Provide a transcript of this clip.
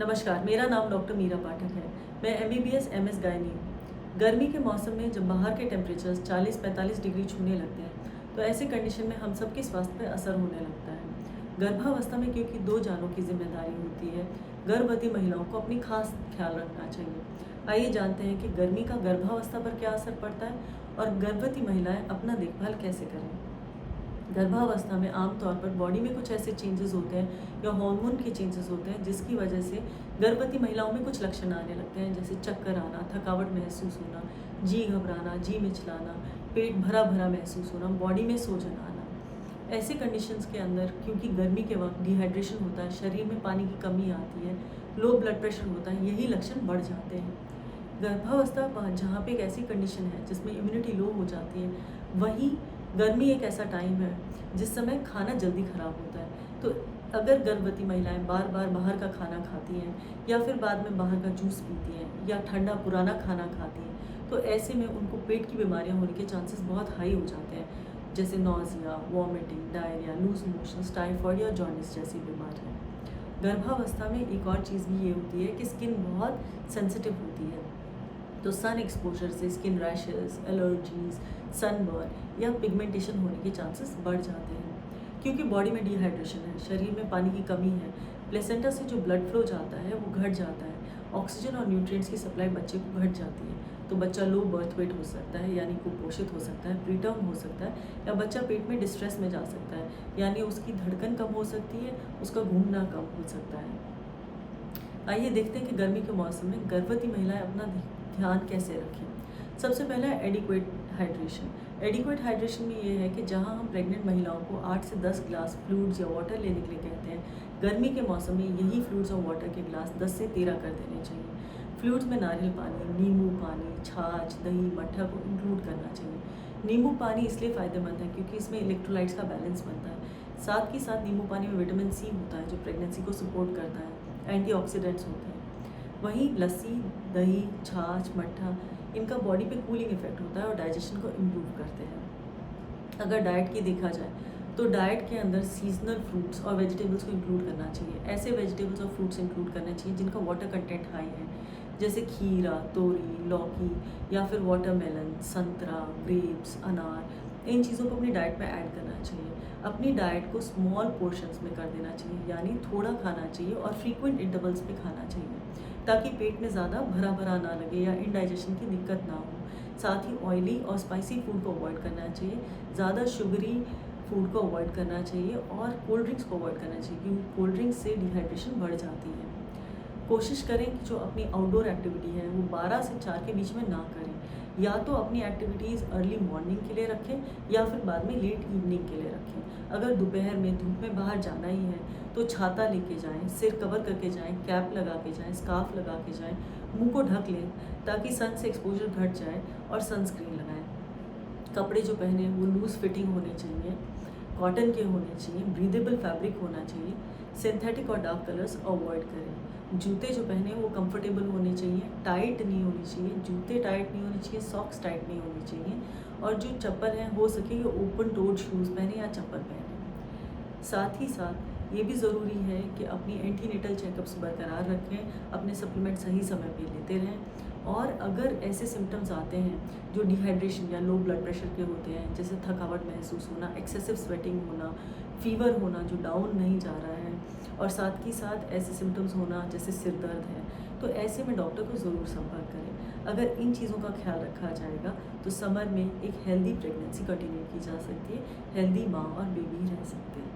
नमस्कार, मेरा नाम डॉक्टर मीरा पाठक है। मैं एमबीबीएस एमएस गायनी हूँ। गर्मी के मौसम में जब बाहर के टेम्परेचर्स 40-45 डिग्री छूने लगते हैं तो ऐसे कंडीशन में हम सबके स्वास्थ्य पर असर होने लगता है। गर्भावस्था में क्योंकि 2 जानों की जिम्मेदारी होती है, गर्भवती महिलाओं को अपनी खास ख्याल रखना चाहिए। आइए जानते हैं कि गर्मी का गर्भावस्था पर क्या असर पड़ता है और गर्भवती महिलाएं अपना देखभाल कैसे करें। गर्भावस्था में आमतौर पर बॉडी में कुछ ऐसे चेंजेस होते हैं या हार्मोन के चेंजेस होते हैं जिसकी वजह से गर्भवती महिलाओं में कुछ लक्षण आने लगते हैं, जैसे चक्कर आना, थकावट महसूस होना, जी घबराना, जी मिचलाना, पेट भरा भरा महसूस होना, बॉडी में सूजन आना। ऐसे कंडीशंस के अंदर क्योंकि गर्मी के वक्त डिहाइड्रेशन होता है, शरीर में पानी की कमी आती है, लो ब्लड प्रेशर होता है, यही लक्षण बढ़ जाते हैं। गर्भावस्था जहाँ पे एक ऐसी कंडीशन है जिसमें इम्यूनिटी लो हो जाती है, वहीं गर्मी एक ऐसा टाइम है जिस समय खाना जल्दी ख़राब होता है। तो अगर गर्भवती महिलाएं बार बार बाहर का खाना खाती हैं या फिर बाद में बाहर का जूस पीती हैं या ठंडा पुराना खाना खाती हैं, तो ऐसे में उनको पेट की बीमारियां होने के चांसेस बहुत हाई हो जाते हैं, जैसे nausea, vomiting, diarrhoea, loose motions, typhoid या जॉन्डिस जैसी बीमारियाँ। गर्भावस्था में एक और चीज़ भी ये होती है कि स्किन बहुत सेंसिटिव होती है, तो सन एक्सपोजर से स्किन रैशेस, एलर्जीज, सनबर्न या पिगमेंटेशन होने के चांसेस बढ़ जाते हैं। क्योंकि बॉडी में डिहाइड्रेशन है, शरीर में पानी की कमी है, प्लेसेंटा से जो ब्लड फ्लो जाता है वो घट जाता है, ऑक्सीजन और न्यूट्रिएंट्स की सप्लाई बच्चे को घट जाती है, तो बच्चा लो बर्थ वेट हो सकता है यानी कुपोषित हो सकता है, प्रीटर्म हो सकता है, या बच्चा पेट में डिस्ट्रेस में जा सकता है यानी उसकी धड़कन कम हो सकती है, उसका घूमना कम हो सकता है। आइए देखते हैं कि गर्मी के मौसम में गर्भवती महिलाएं अपना ध्यान कैसे रखें। सबसे पहला है एडिक्वेट हाइड्रेशन। एडिक्वेट हाइड्रेशन में ये है कि जहां हम प्रेग्नेंट महिलाओं को 8 से 10 ग्लास फ्लूइड्स या वाटर लेने के लिए कहते हैं, गर्मी के मौसम में यही फ्लूइड्स और वाटर के ग्लास 10 से 13 कर देने चाहिए। फ्लूइड्स में नारियल पानी, नींबू पानी, छाछ, दही, मट्ठा को इंक्लूड करना चाहिए। नींबू पानी इसलिए फ़ायदेमंद है क्योंकि इसमें इलेक्ट्रोलाइट्स का बैलेंस बनता है। साथ ही साथ नींबू पानी में विटामिन सी होता है जो प्रेगनेंसी को सपोर्ट करता है, एंटीऑक्सीडेंट्स होते हैं। वहीं लस्सी, दही, छाछ, मट्ठा इनका बॉडी पे कूलिंग इफेक्ट होता है और डाइजेशन को इम्प्रूव करते हैं। अगर डाइट की देखा जाए तो डाइट के अंदर सीजनल फ्रूट्स और वेजिटेबल्स को इंक्लूड करना चाहिए। ऐसे वेजिटेबल्स और फ्रूट्स इंक्लूड करने चाहिए जिनका वाटर कंटेंट हाई है, जैसे खीरा, तोरी, लौकी या फिर वाटरमेलन, संतरा, ग्रेप्स, अनार। इन चीज़ों को अपनी डाइट में ऐड करना चाहिए। अपनी डाइट को स्मॉल पोर्शंस में कर देना चाहिए, यानी थोड़ा खाना चाहिए और फ्रीक्वेंट इंटरवल्स पे खाना चाहिए ताकि पेट में ज़्यादा भरा भरा ना लगे या इंडाइजेशन की दिक्कत ना हो। साथ ही ऑयली और स्पाइसी फूड को अवॉइड करना चाहिए, ज़्यादा शुगरी फूड को अवॉइड करना चाहिए और कोल्ड ड्रिंक्स को अवॉइड करना चाहिए क्योंकि कोल्ड ड्रिंक्स से डिहाइड्रेशन बढ़ जाती है। कोशिश करें कि जो अपनी आउटडोर एक्टिविटी है वो 12 से 4 के बीच में ना करें, या तो अपनी एक्टिविटीज़ अर्ली मॉर्निंग के लिए रखें या फिर बाद में लेट इवनिंग के लिए रखें। अगर दोपहर में धूप में बाहर जाना ही है तो छाता लेके जाएं, सिर कवर करके जाएं, कैप लगा के जाएं, स्कार्फ लगा के जाएं, मुंह को ढक लें ताकि सन से एक्सपोजर घट जाए, और सनस्क्रीन लगाएं। कपड़े जो पहने वो लूज़ फिटिंग होने चाहिए, कॉटन के होने चाहिए, ब्रीदेबल फैब्रिक होना चाहिए, सिंथेटिक और डार्क कलर्स अवॉइड करें। जूते जो पहने वो कंफर्टेबल होने चाहिए, टाइट नहीं होनी चाहिए, जूते टाइट नहीं होने चाहिए, सॉक्स टाइट नहीं होनी चाहिए, और जो चप्पल है हो सके ओपन टोड शूज़ पहने या चप्पल पहने। साथ ही साथ ये भी ज़रूरी है कि अपनी एंटीनेटल चेकअप्स बरकरार रखें, अपने सप्लीमेंट सही समय पे लेते रहें, और अगर ऐसे सिम्टम्स आते हैं जो डिहाइड्रेशन या लो ब्लड प्रेशर के होते हैं, जैसे थकावट महसूस होना, एक्सेसिव स्वेटिंग होना, फीवर होना जो डाउन नहीं जा रहा है, और साथ ही साथ ऐसे सिम्टम्स होना जैसे सिर दर्द है, तो ऐसे में डॉक्टर को ज़रूर संपर्क करें। अगर इन चीज़ों का ख्याल रखा जाएगा तो समर में एक हेल्दी प्रेगनेंसी कंटिन्यू की जा सकती है, हेल्दी माँ और बेबी रह सकते हैं।